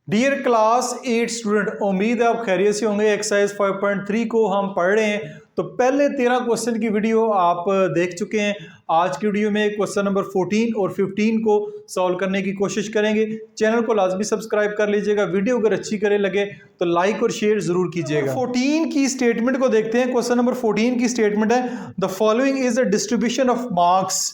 Dear class 8 student, उम्मीद है आप खैरियत से होंगे। एक्सरसाइज 5.3 को हम पढ़ रहे हैं। तो पहले 13 क्वेश्चन की वीडियो आप देख चुके हैं। आज की वीडियो में क्वेश्चन नंबर 14 और 15 को सॉल्व करने की कोशिश करेंगे। चैनल को लाजमी सब्सक्राइब कर लीजिएगा। वीडियो अगर अच्छी करे लगे तो लाइक और शेयर जरूर कीजिएगा। 14 की स्टेटमेंट को देखते हैं। क्वेश्चन नंबर 14 की स्टेटमेंट है, the following is the distribution of marks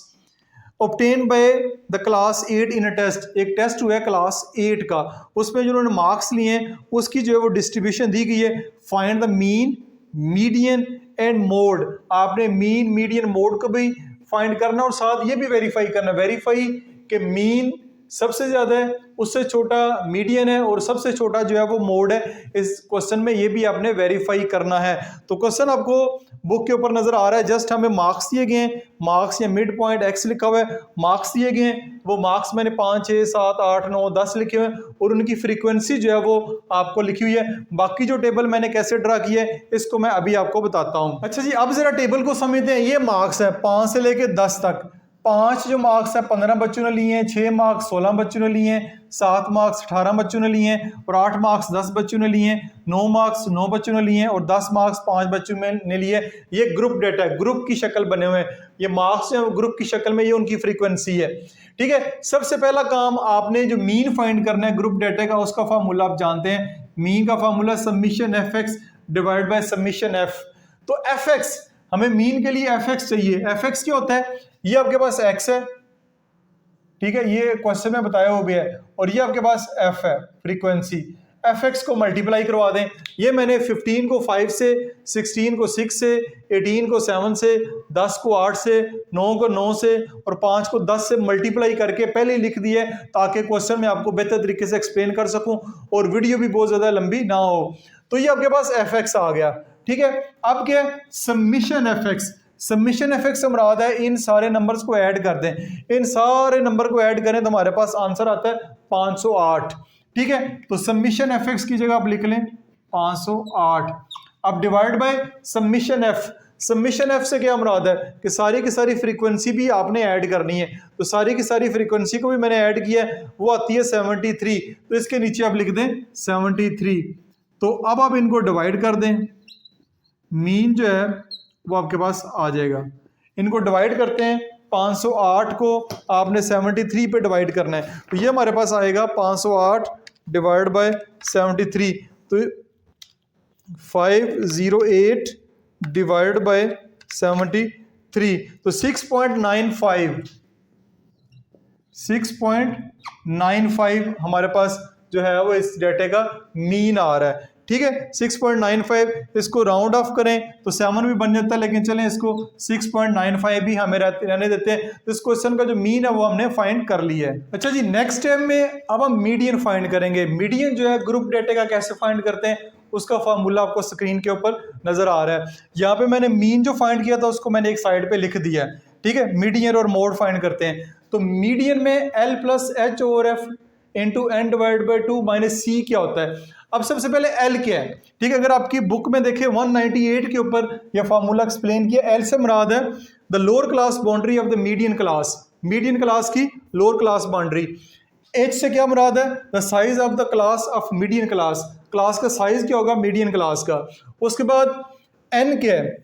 obtain by the class 8 in a test. एक टेस्ट हुआ है क्लास 8 का, उसमें जो उन्होंने मार्क्स लिए हैं उसकी जो है वो डिस्ट्रीब्यूशन दी गई है। Find the mean, median and mode. आपने मीन, मीडियन, मोड को भी फाइंड करना और साथ ये भी वेरीफाई करना, वेरीफाई कि मीन सबसे ज्यादा है, उससे छोटा मीडियन है और सबसे छोटा जो है वो मोड है। इस क्वेश्चन में ये भी आपने वेरीफाई करना है। तो क्वेश्चन आपको बुक के ऊपर नजर आ रहा है। जस्ट हमें मार्क्स दिए गए हैं, मार्क्स या मिड पॉइंट एक्स लिखा हुआ है, मार्क्स दिए गए हैं। वो मार्क्स मैंने 5, 6, 7, 8, 9, 10 लिखे हुए हैं और उनकी फ्रीक्वेंसी जो है वो आपको लिखी हुई है। बाकी जो टेबल मैंने कैसे ड्रा किया है इसको मैं अभी आपको बताता हूँ। अच्छा जी, अब जरा टेबल को समझते हैं। ये मार्क्स है 5 से लेके 10 तक। 5 जो मार्क्स है 15 बच्चों ने लिए हैं, 6 मार्क्स 16 बच्चों ने लिए हैं, 7 मार्क्स 18 बच्चों ने लिए हैं और 8 मार्क्स 10 बच्चों ने लिए हैं, 9 मार्क्स 9 बच्चों ने लिए हैं और 10 मार्क्स 5 बच्चों ने लिए। ये ग्रुप डेटा है, ग्रुप की शक्ल बने हुए हैं। ये मार्क्स जो ग्रुप की शक्ल में, ये उनकी फ्रीक्वेंसी है। ठीक है, सबसे पहला काम आपने जो मीन फाइंड करना है ग्रुप डेटा का, उसका फार्मूला आप जानते हैं। मीन का formula summation F x divide by summation F. तो एफ एक्स, हमें मीन के लिए एफ एक्स चाहिए। एफ एक्स क्या होता है? ये आपके पास x है, ठीक है, ये क्वेश्चन में बताया हुआ भी है, और ये आपके पास f है, फ्रीक्वेंसी। एफ एक्स को मल्टीप्लाई करवा दें। ये मैंने 15 को 5 से, 16 को 6 से, 18 को 7 से, 10 को 8 से, 9 को 9 से और 5 को 10 से मल्टीप्लाई करके पहले ही लिख दिए, ताकि क्वेश्चन में आपको बेहतर तरीके से एक्सप्लेन कर सकूं और वीडियो भी बहुत ज्यादा लंबी ना हो। तो ये आपके पास एफ एक्स आ गया। ठीक है, अब क्या है? Summation F x. Summation F x से मुराद है इन सारे नंबर्स को ऐड कर दें। इन सारे नंबर को ऐड करें तो हमारे पास आंसर आता है 508। ठीक है, तो समीशन एफ एक्स की जगह आप लिख लें 508। अब divide by summation F. Summation F से क्या मुराद है कि सारी की सारी फ्रीक्वेंसी भी आपने ऐड करनी है। तो सारी की सारी फ्रीक्वेंसी को भी मैंने ऐड किया है, वो आती है 73। तो इसके नीचे आप लिख दें 73। तो अब आप इनको डिवाइड कर दें, मीन जो है वो आपके पास आ जाएगा। इनको डिवाइड करते हैं, 508 को आपने 73 पे डिवाइड करना है। तो ये हमारे पास आएगा 508 डिवाइड बाय 73। तो 508 डिवाइड बाय 73, तो 6.95 हमारे पास जो है वो इस डेटे का मीन आ रहा है। ठीक है, 6.95। इसको राउंड ऑफ करें तो 7 भी बन जाता है, लेकिन चलें इसको 6.95 भी हमें रहने देते हैं। तो इस क्वेश्चन का जो मीन है वो हमने फाइंड कर लिया है। अच्छा जी, नेक्स्ट स्टेप में अब हम मीडियन फाइंड करेंगे। मीडियन जो है ग्रुप डेटे का कैसे फाइंड करते हैं उसका फार्मूला आपको स्क्रीन के ऊपर नजर आ रहा है। यहाँ पे मैंने मीन जो फाइंड किया था उसको मैंने एक साइड पे लिख दिया है। ठीक है, मीडियन और मोड फाइंड करते हैं। तो मीडियन में L plus H over F into N divide by 2 minus C क्या होता है? अब सबसे पहले L क्या है? ठीक है, अगर आपकी बुक में देखें 198 के ऊपर यह फार्मूला एक्सप्लेन किया। L से मुराद है the lower class boundary of the median class, median class की लोअर क्लास बाउंड्री। H से क्या मुराद है? The size of the class of median class, class का साइज क्या होगा मीडियन क्लास का। उसके बाद N क्या है?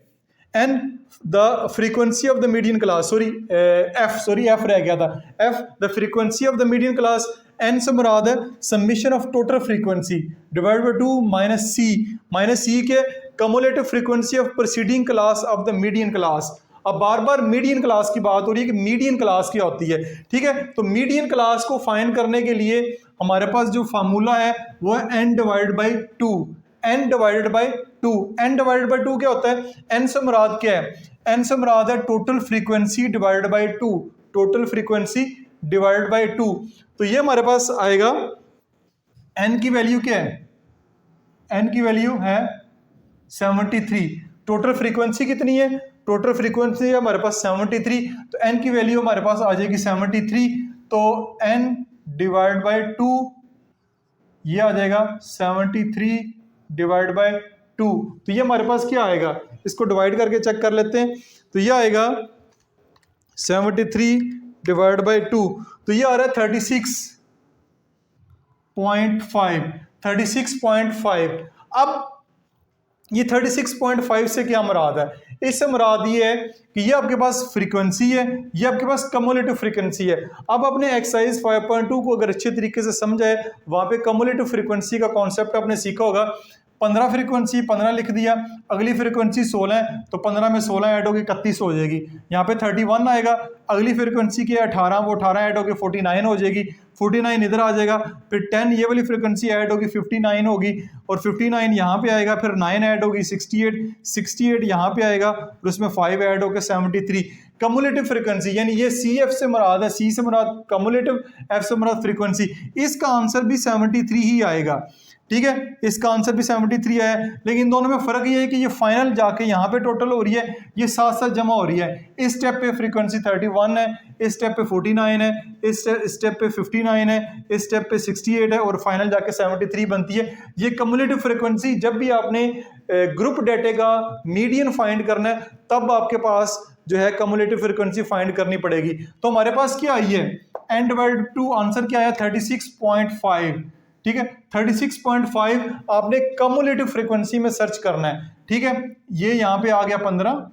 N the frequency of the median class, F रह गया था, F the frequency of the median class. N से मुराद है summation of total frequency divide by 2 minus C. Minus C के cumulative frequency of preceding class of the median class. अब बार बार median class की बात हो रही है कि मीडियन क्लास क्या होती है। ठीक है, तो मीडियन क्लास को फाइंड करने के लिए हमारे पास जो फार्मूला है वो है n divide by 2। n divided by 2। n divided by 2 क्या होता है? n से मुराद क्या है? n से मुराद है total frequency divide by 2। Total frequency divide by 2। तो ये हमारे पास आएगा, n की वैल्यू क्या है? n की वैल्यू है 73। टोटल फ्रीक्वेंसी कितनी है? टोटल फ्रीक्वेंसी है हमारे पास 73। तो n की वैल्यू हमारे पास आ जाएगी 73। तो n डिवाइड बाई 2 ये आ जाएगा 73 डिवाइड बाई 2। तो ये हमारे पास क्या आएगा? इसको डिवाइड करके चेक कर लेते हैं। तो ये आएगा 73 डिवाइड बाई 2, तो ये आ रहा है 36.5। अब ये 36.5 से क्या मुराद है? इससे मुराद ये है कि ये आपके पास फ्रीक्वेंसी है, ये आपके पास कम्युलेटिव फ्रीक्वेंसी है। अब आपने एक्सरसाइज 5.2 को अगर अच्छे तरीके से समझा है, वहाँ पे कम्युलेटिव फ्रीक्वेंसी का कॉन्सेप्ट आपने सीखा होगा। 15 फ्रीक्वेंसी 15 लिख दिया, अगली फ्रीक्वेंसी 16 है तो 15 में 16 ऐड होगी 31 हो जाएगी। यहाँ पे 31 आएगा, अगली फ्रीक्वेंसी की 18, वो 18 ऐड होगी 49 हो जाएगी, 49 इधर आ जाएगा, फिर 10 ये वाली फ्रीक्वेंसी ऐड होगी 59 होगी, और 59 यहाँ पे आएगा, फिर 9 ऐड होगी 68 यहाँ पे आएगा, और उसमें 5 ऐड होकर 73। कम्युलेटिव फ्रीक्वेंसी यानी ये सी एफ से मुराद है, सी से मुराद कम्युलेटिव, एफ से मुराद फ्रीक्वेंसी। इसका आंसर भी 73 ही आएगा, ठीक है, इसका आंसर भी 73 है। लेकिन दोनों में फ़र्क ये है कि ये फाइनल जाके यहाँ पे टोटल हो रही है, ये साथ साथ जमा हो रही है। इस स्टेप पे फ्रीक्वेंसी 31 है, इस स्टेप पे 49 है, इस स्टेप पे 59 है, इस स्टेप पे 68 है, और फाइनल जाके 73 बनती है। ये कम्युलेटिव फ्रीक्वेंसी, जब भी आपने ग्रुप डेटा का मीडियन फाइंड करना है तब आपके पास जो है कम्युलेटिव फ्रीक्वेंसी फाइंड करनी पड़ेगी। तो हमारे पास क्या आई है, एंड वर्ड टू आंसर क्या आया, 36.5, ठीक है। 36.5 आपने कम्युलेटिव फ्रीक्वेंसी में सर्च करना है, ठीक है। ये यहाँ पे आ गया 15,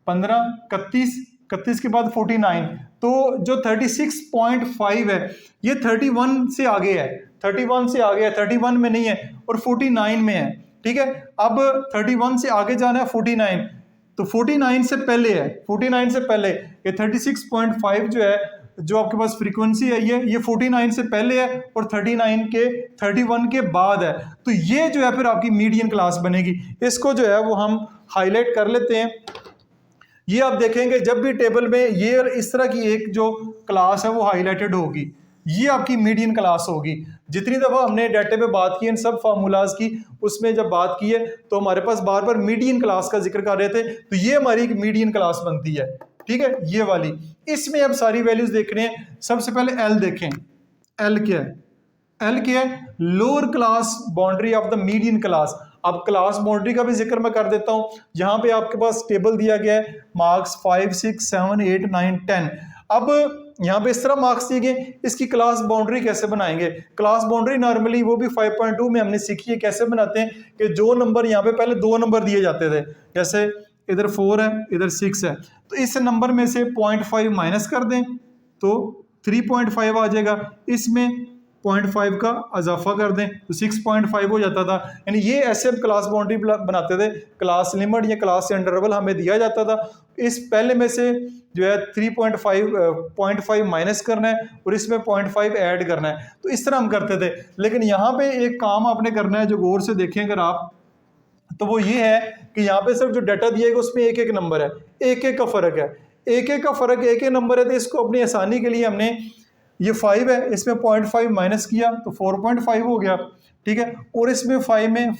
31 के बाद 49, तो जो 36.5 है ये 31 से आगे है, 31 से आगे है, 31 में नहीं है और 49 में है, ठीक है। अब 31 से आगे जाना है 49, तो 49 से पहले है, 49 से पहले ये 36.5 जो है, जो आपके पास फ्रीक्वेंसी है ये 49 से पहले है और 31 के बाद है। तो ये जो है फिर आपकी मीडियन क्लास बनेगी। इसको जो है वो हम हाईलाइट कर लेते हैं। ये आप देखेंगे जब भी टेबल में ये इस तरह की एक जो क्लास है वो हाईलाइटेड होगी, ये आपकी मीडियन क्लास होगी। जितनी दफ़ा हमने डाटे पे बात की इन सब फार्मूलाज की, उसमें जब बात की है तो हमारे पास बार बार मीडियन क्लास का जिक्र कर रहे थे, तो ये हमारी मीडियन क्लास बनती है, ठीक है, ये वाली। इसमें अब सारी वैल्यूज देख रहे हैं। सबसे पहले एल देखें, एल क्या है, एल क्या है, lower class boundary of the median class. अब क्लास बाउंड्री का भी जिक्र मैं कर देता हूं। यहाँ पे आपके पास टेबल दिया गया है, मार्क्स 5, 6, 7, 8, 9, 10। अब यहाँ पे इस तरह मार्क्स दिए गए, इसकी क्लास बाउंड्री कैसे बनाएंगे? क्लास बाउंड्री नॉर्मली वो भी 5.2 में हमने सीखी है, कैसे बनाते हैं कि जो नंबर यहाँ पे पहले 2 नंबर दिए जाते थे, जैसे इधर 4 है इधर 6 है, तो इस नंबर में से 0.5 माइनस कर दें तो 3.5 आ जाएगा, इसमें 0.5 का इजाफा कर दें तो 6.5 हो जाता था। यानी ये ऐसे हम क्लास बाउंड्री बनाते थे। क्लास लिमिट या क्लास इंटरवल हमें दिया जाता था, इस पहले में से जो है 0.5 माइनस करना है और इसमें 0.5 ऐड करना है, तो इस तरह हम करते थे। लेकिन यहाँ पे एक काम आपने करना है जो गौर से देखें अगर आप, तो वो ये है कि यहाँ पे सिर्फ जो डाटा दिएगा उसमें एक एक नंबर है, एक एक का फ़र्क है, एक एक का फ़र्क, एक एक नंबर है। तो इसको अपनी आसानी के लिए हमने ये 5 है, इसमें 0.5 माइनस किया तो 4.5 हो गया, ठीक है, और इसमें 5 में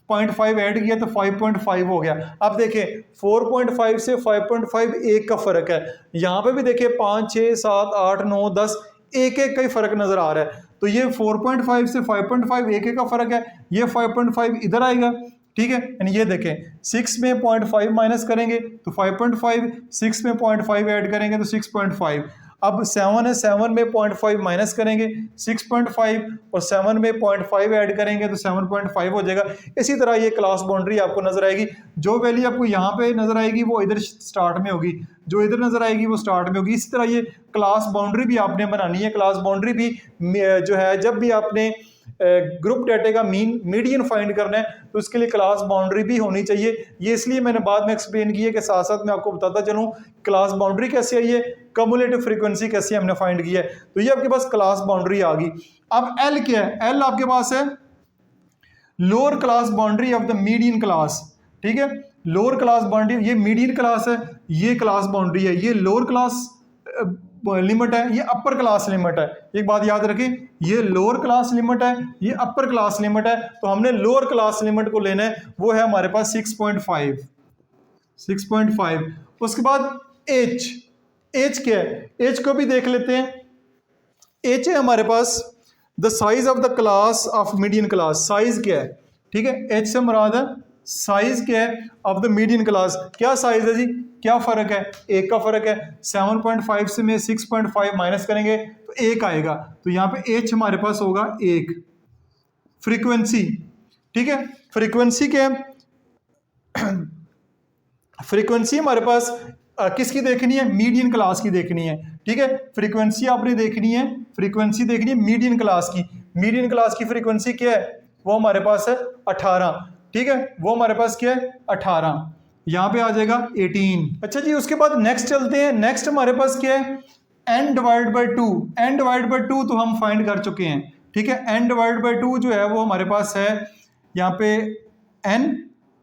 0.5 ऐड किया तो 5.5 हो गया। अब देखें 4.5 से 5.5 एक का फ़र्क है। यहाँ पे भी देखें 5, 6, 7, 8, 9, 10 एक एक का ही फ़र्क नज़र आ रहा है। तो ये 4.5 से 5.5 एक एक का फ़र्क है, ये 5.5 इधर आएगा, ठीक है। यानी ये देखें 6 में 0.5 माइनस करेंगे तो 5.5, 6 में 0.5 ऐड करेंगे तो 6.5। अब 7 है, 7 में 0.5 माइनस करेंगे 6.5 और 7 में 0.5 ऐड करेंगे तो 7.5 हो जाएगा। इसी तरह ये क्लास बाउंड्री आपको नजर आएगी। जो वैल्यू आपको यहाँ पे नजर आएगी वो इधर स्टार्ट में होगी, जो इधर नजर आएगी वो स्टार्ट में होगी। इसी तरह ये क्लास बाउंड्री भी आपने बनानी है। क्लास बाउंड्री भी जो है जब भी आपने ग्रुप डाटा का मीडियन फाइंड करना है तो उसके लिए क्लास बाउंड्री भी होनी चाहिए। ये इसलिए मैंने बाद में एक्सप्लेन किया कि साथ साथ मैं आपको बताता चलूँ क्लास बाउंड्री कैसे आई है, कम्युलेटिव फ्रीक्वेंसी कैसे हमने फाइंड की है। तो ये आपके पास क्लास बाउंड्री आ गई। अब एल क्या है, एल आपके पास है lower class boundary of the median class, ठीक है। लोअर क्लास बाउंड्री, ये मीडियन क्लास है, ये क्लास बाउंड्री है, ये लोअर क्लास लिमिट है, ये अपर क्लास लिमिट है। एक बात याद रखें, ये लोअर क्लास लिमिट है, ये अपर क्लास लिमिट है। तो हमने लोअर क्लास लिमिट को लेना है, वो है हमारे पास 6.5। उसके बाद एच, एच क्या है, एच को भी देख लेते हैं। एच है हमारे पास the size of the class of median class, size क्या है, ठीक है। एच से मुराद है साइज क्या है ऑफ द मीडियन क्लास, क्या साइज है जी, क्या फ़र्क है, एक का फ़र्क है। 7.5 से मैं 6.5 माइनस करेंगे तो एक आएगा, तो यहाँ पे एच हमारे पास होगा एक। फ्रीक्वेंसी, ठीक है, फ्रीक्वेंसी क्या है, फ्रीक्वेंसी हमारे पास किसकी देखनी है, मीडियन क्लास की देखनी है, ठीक है। फ्रीक्वेंसी आपने देखनी है, फ्रीक्वेंसी देखनी है मीडियन क्लास की। मीडियन क्लास की फ्रीक्वेंसी क्या है, वो हमारे पास है 18, ठीक है, वो हमारे पास क्या है 18, यहाँ पे आ जाएगा 18। अच्छा जी, उसके बाद नेक्स्ट चलते हैं। नेक्स्ट हमारे पास क्या है, n divide by 2। n divide by 2 तो हम फाइंड कर चुके हैं, ठीक है। n डिवाइड बाई 2 जो है वो हमारे पास है यहाँ पे n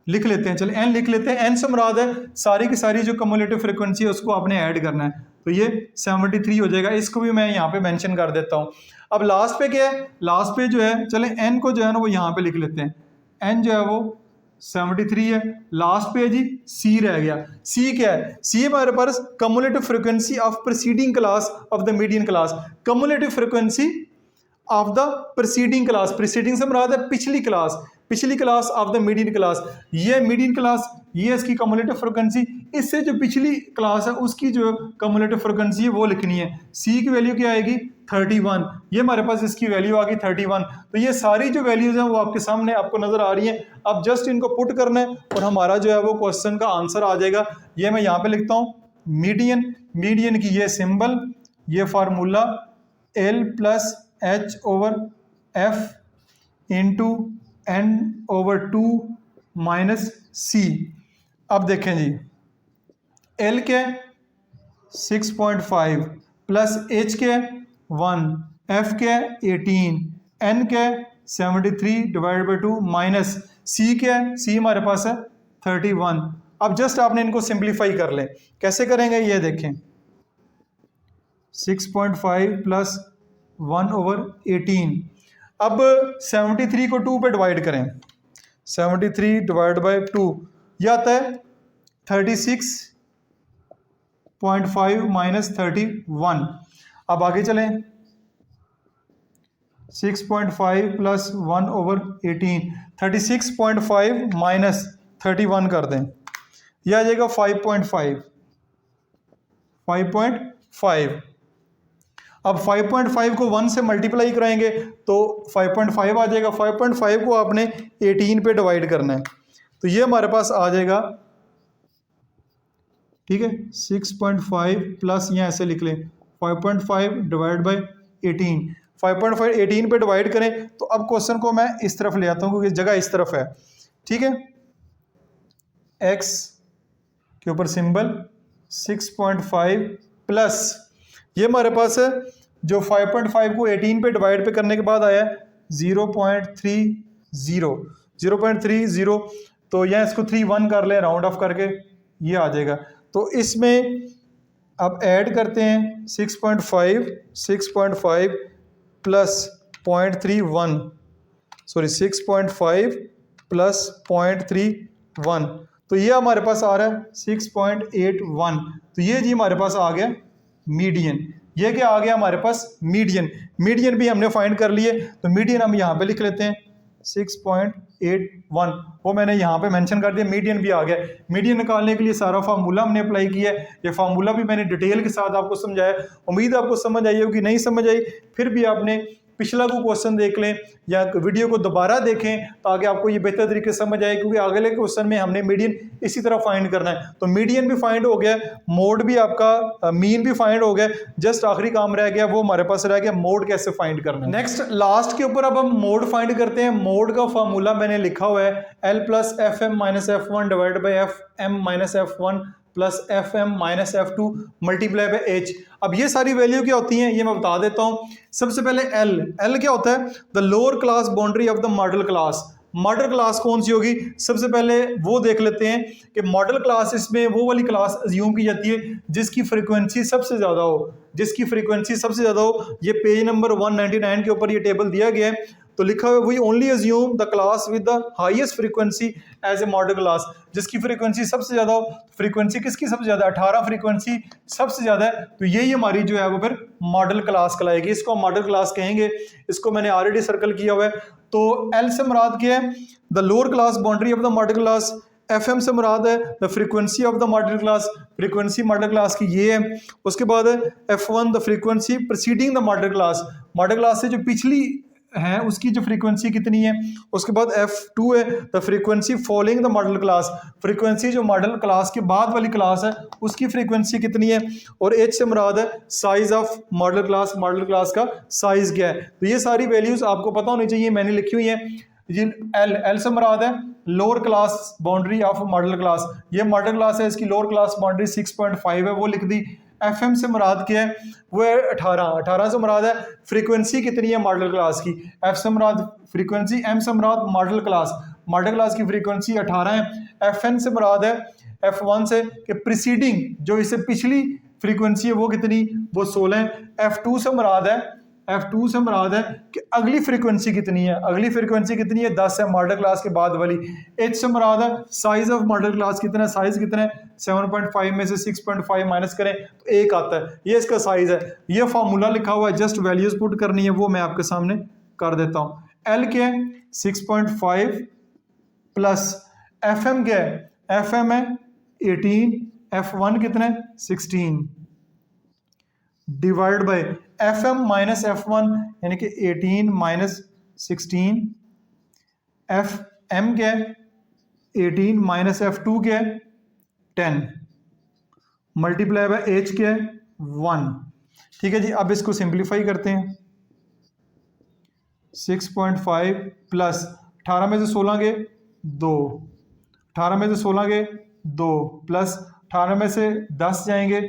लिख लेते हैं, चलिए n लिख लेते हैं। n से मुराद है सारी की सारी जो कम्युलेटिव फ्रीक्वेंसी है उसको आपने ऐड करना है, तो ये 73 हो जाएगा। इसको भी मैं यहाँ पे मेंशन कर देता हूँ। अब लास्ट पे क्या है, लास्ट पे जो है, चले n को जो है ना वो यहाँ पे लिख लेते हैं। n जो है वो 73 है। लास्ट पे है जी c रह गया। c क्या है, c हमारे पास cumulative frequency of preceding class of the median class. Cumulative frequency of the preceding class, preceding से मुराद है पिछली क्लास, पिछली class of the median class. ये मीडियन क्लास, ये इसकी कम्युलेटिव फ्रीक्वेंसी, इससे जो पिछली क्लास है उसकी जो कम्युलेटिव फ्रीक्वेंसी है वो लिखनी है। c की वैल्यू क्या आएगी 31, ये हमारे पास इसकी वैल्यू आ गई 31। तो ये सारी जो वैल्यूज हैं वो आपके सामने आपको नजर आ रही हैं। अब जस्ट इनको पुट करना है और हमारा जो है वो क्वेश्चन का आंसर आ जाएगा। ये मैं यहाँ पे लिखता हूँ मीडियन, मीडियन की ये सिंबल, ये formula L plus H over F into N over 2 minus C। अब देखें जी, L के 6.5 प्लस H के 1, F के 18, N के 73 डिवाइड बाई 2 माइनस C के, C हमारे पास है 31। अब जस्ट आपने इनको सिंप्लीफाई कर लें, कैसे करेंगे ये देखें। 6.5 प्लस 1 ओवर 18, अब 73 को 2 पे डिवाइड करें, 73 डिवाइड बाई 2 यह आता है 36.5 माइनस 31। अब आगे चलें, 6.5 प्लस 1 ओवर 18, 36.5 माइनस 31 कर दें, यह आ जाएगा 5.5। अब 5.5 को 1 से मल्टीप्लाई कराएंगे तो 5.5 आ जाएगा। 5.5 को आपने 18 पे डिवाइड करना है, तो ये हमारे पास आ जाएगा, ठीक है। 6.5 प्लस यहाँ ऐसे लिख लें 5.5 डिवाइड बाई 18, 5.5 18 पे डिवाइड करें तो अब क्वेश्चन को मैं इस तरफ ले आता हूँ क्योंकि जगह इस तरफ है, ठीक है। x के ऊपर सिंबल 6.5 प्लस ये हमारे पास है जो 5.5 को 18 पे डिवाइड पे करने के बाद आया 0.30, तो यहाँ इसको 31 कर ले राउंड ऑफ करके, ये आ जाएगा। तो इसमें अब ऐड करते हैं 6.5 प्लस 0.31, सॉरी 6.5 प्लस 0.31, तो ये हमारे पास आ रहा है 6.81। तो ये जी हमारे पास आ गया मीडियन। ये क्या आ गया हमारे पास मीडियन। मीडियन भी हमने फाइंड कर लिए, तो मीडियन हम यहाँ पे लिख लेते हैं 6.81, वो मैंने यहाँ पे मेंशन कर दिया, मीडियन भी आ गया। मीडियन निकालने के लिए सारा फार्मूला हमने अप्लाई किया है, ये फार्मूला भी मैंने डिटेल के साथ आपको समझाया। उम्मीद आपको समझ आई होगी, नहीं समझ आई फिर भी आपने पिछला को क्वेश्चन देख लें या वीडियो को दोबारा देखें ताकि आपको ये बेहतर तरीके से समझ आए, क्योंकि अगले क्वेश्चन में हमने मीडियन इसी तरह फाइंड करना है। तो मीडियन भी फाइंड हो गया, मोड भी आपका मीन भी फाइंड हो गया, जस्ट आखिरी काम रह गया वो हमारे पास रह गया मोड कैसे फाइंड करना है। नेक्स्ट लास्ट के ऊपर अब हम मोड फाइंड करते हैं। मोड का फॉर्मूला मैंने लिखा हुआ है L plus F M minus F1 divide by FM minus F1 plus FM minus F2 multiply by H। अब ये सारी वैल्यू क्या होती हैं ये मैं बता देता हूँ। सबसे पहले L क्या होता है, the lower class boundary of the modal class. Modal class कौन सी होगी, सबसे पहले वो देख लेते हैं कि मॉडल क्लास इसमें वो वाली क्लास अज्यूम की जाती है जिसकी फ्रीक्वेंसी सबसे ज़्यादा हो, जिसकी फ्रीक्वेंसी सबसे ज़्यादा हो। ये पेज नंबर 199 के ऊपर ये टेबल दिया गया है। तो लिखा हुआ है वही only assume the class with the highest frequency as a modal class, जिसकी फ्रीक्वेंसी सबसे ज़्यादा हो। फ्रीक्वेंसी किसकी सबसे ज़्यादा, 18 फ्रीक्वेंसी सबसे ज़्यादा है, तो यही हमारी जो है वो फिर मॉडल क्लास कहलाएगी। इसको हम मॉडल क्लास कहेंगे, इसको मैंने ऑलरेडी सर्कल किया हुआ है। तो एल से मुराद क्या है, the lower class boundary of the modal class. F M से मुराद है the frequency of the modal class, frequency modal class की ये है। उसके बाद F1 the frequency preceding the modal class, modal class से जो पिछली है उसकी जो फ्रीक्वेंसी कितनी है। उसके बाद F2 है the frequency following the modal class, frequency जो मॉडल क्लास के बाद वाली क्लास है उसकी फ्रीक्वेंसी कितनी है। और H से मुराद है size of model class, modal class का साइज क्या है। तो ये सारी वैल्यूज आपको पता होनी चाहिए, मैंने लिखी हुई है। एल से मुराद है lower class boundary of model class, ये मॉडल क्लास है, इसकी लोअर क्लास बाउंड्री 6.5 है, वो लिख दी। एफ एम से मुराद क्या है, वो है 18 से मुराद है फ्रीक्वेंसी कितनी है मॉडल क्लास की। एफ से मुराद फ्रीक्वेंसी, एम से मुराद मॉडल क्लास की फ्रीक्वेंसी 18 है। एफ एन से मुराद है F1 से कि प्रीसीडिंग जो इससे पिछली फ्रीक्वेंसी है वो कितनी, वो 16 है। F2 से मुराद है कि अगली फ्रीक्वेंसी कितनी है, अगली फ्रीक्वेंसी कितनी है, 10 है मॉडल क्लास के बाद वाली। H से मुराद है साइज ऑफ मॉडल क्लास कितना है, साइज कितना है, 7.5 में से 6.5 माइनस करें तो 1 आता है, ये इसका साइज है। ये फार्मूला लिखा हुआ है, जस्ट वैल्यूज पुट करनी है, वो मैं आपके सामने कर देता हूँ। L क्या है 6.5 प्लस FM क्या है, FM है 18, F1 कितना है 16 divide by FM minus F1 यानी कि 18 माइनस 16, FM क्या है 18 माइनस F2 क्या है 10 मल्टीप्लाई बाय H क्या है 1। ठीक है जी, अब इसको सिंप्लीफाई करते हैं। 6.5 प्लस 18 में से 16 गए 2, 18 में से 16 गए 2 प्लस 18 में से 10 जाएंगे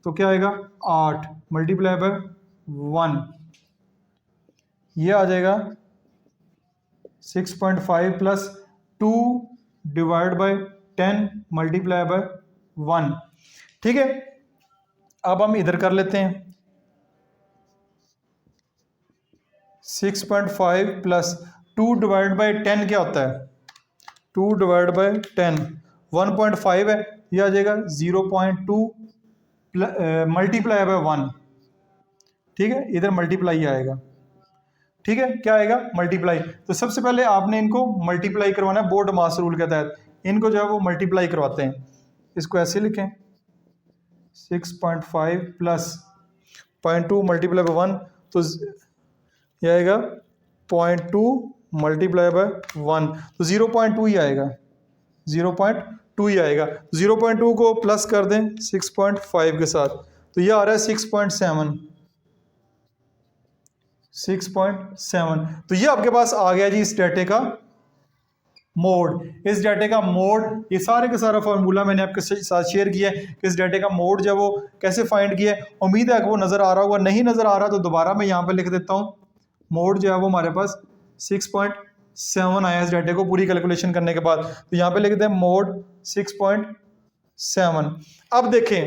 तो क्या आएगा 8 मल्टीप्लाई बाय 1, ये आ जाएगा 6.5 plus 2 divide by 10 multiply by 1। ठीक है, अब हम इधर कर लेते हैं। 6.5 प्लस 2 डिवाइड बाय 10 क्या होता है, 2 डिवाइड बाय 10 1.5 है, यह आ जाएगा 0.2 मल्टीप्लाई बाय 1। ठीक है, इधर मल्टीप्लाई आएगा। ठीक है, क्या आएगा मल्टीप्लाई। तो सबसे पहले आपने इनको मल्टीप्लाई करवाना है बोर्ड मास रूल के तहत, इनको जो है वो मल्टीप्लाई करवाते हैं। इसको ऐसे लिखें 6.5 प्लस 0.2 मल्टीप्लाई बाय 1, तो ये आएगा 0.2 मल्टीप्लाई बाय 1, तो 0.2 ही आएगा, 0.2 ही आएगा। 0.2 को प्लस कर दें 6.5 के साथ, तो ये आ रहा है 6.7। तो ये आपके पास आ गया जी इस डाटे का मोड। इस डाटे का मोड, ये सारे का सारा फार्मूला मैंने आपके साथ शेयर किया है कि इस डाटे का मोड जो है वो कैसे फाइंड किया है। उम्मीद है कि वो नज़र आ रहा होगा, नहीं नज़र आ रहा तो दोबारा मैं यहाँ पे लिख देता हूँ। मोड जो है वो हमारे पास 6.7 आया इस डाटे को पूरी कैलकुलेशन करने के बाद, तो यहाँ पे लिख दें मोड 6.7। अब देखें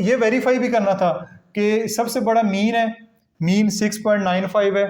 ये वेरीफाई भी करना था कि सबसे बड़ा मीन है, मीन 6.95 है।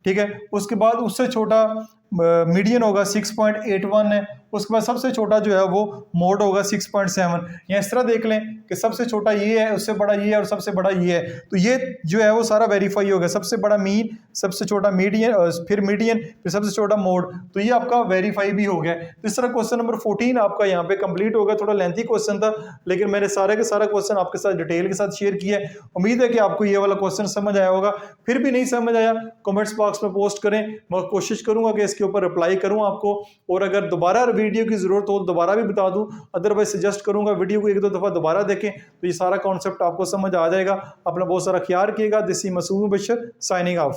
ठीक है, उसके बाद उससे छोटा मीडियन होगा 6.81 है, उसके बाद सबसे छोटा जो है वो मोड होगा 6.7। या इस तरह देख लें कि सबसे छोटा ये है, उससे बड़ा ये है और सबसे बड़ा ये है, तो ये जो है वो सारा वेरीफाई हो गया। सबसे बड़ा मीन, सबसे छोटा मीडियन, फिर मीडियन, फिर सबसे छोटा मोड, तो ये आपका वेरीफाई भी हो गया। तो इस तरह क्वेश्चन नंबर 14 आपका यहाँ पे कंप्लीट होगा। थोड़ा लेंथी क्वेश्चन था, लेकिन मैंने सारे के सारा क्वेश्चन आपके साथ डिटेल के साथ शेयर किया है। उम्मीद है कि आपको ये वाला क्वेश्चन समझ आया होगा। फिर भी नहीं समझ आया कमेंट्स बॉक्स में पोस्ट करें, मैं कोशिश करूंगा कि इसके ऊपर रिप्लाई करूं आपको, और अगर दोबारा वीडियो की जरूरत हो तो दोबारा भी बता दूं, अदरवाइज सजेस्ट करूंगा वीडियो को 1-2 दफा दोबारा देखें, तो ये सारा कॉन्सेप्ट आपको समझ आ जाएगा। अपना बहुत सारा ख्याल रखिएगा। This is Masood Bashar signing of.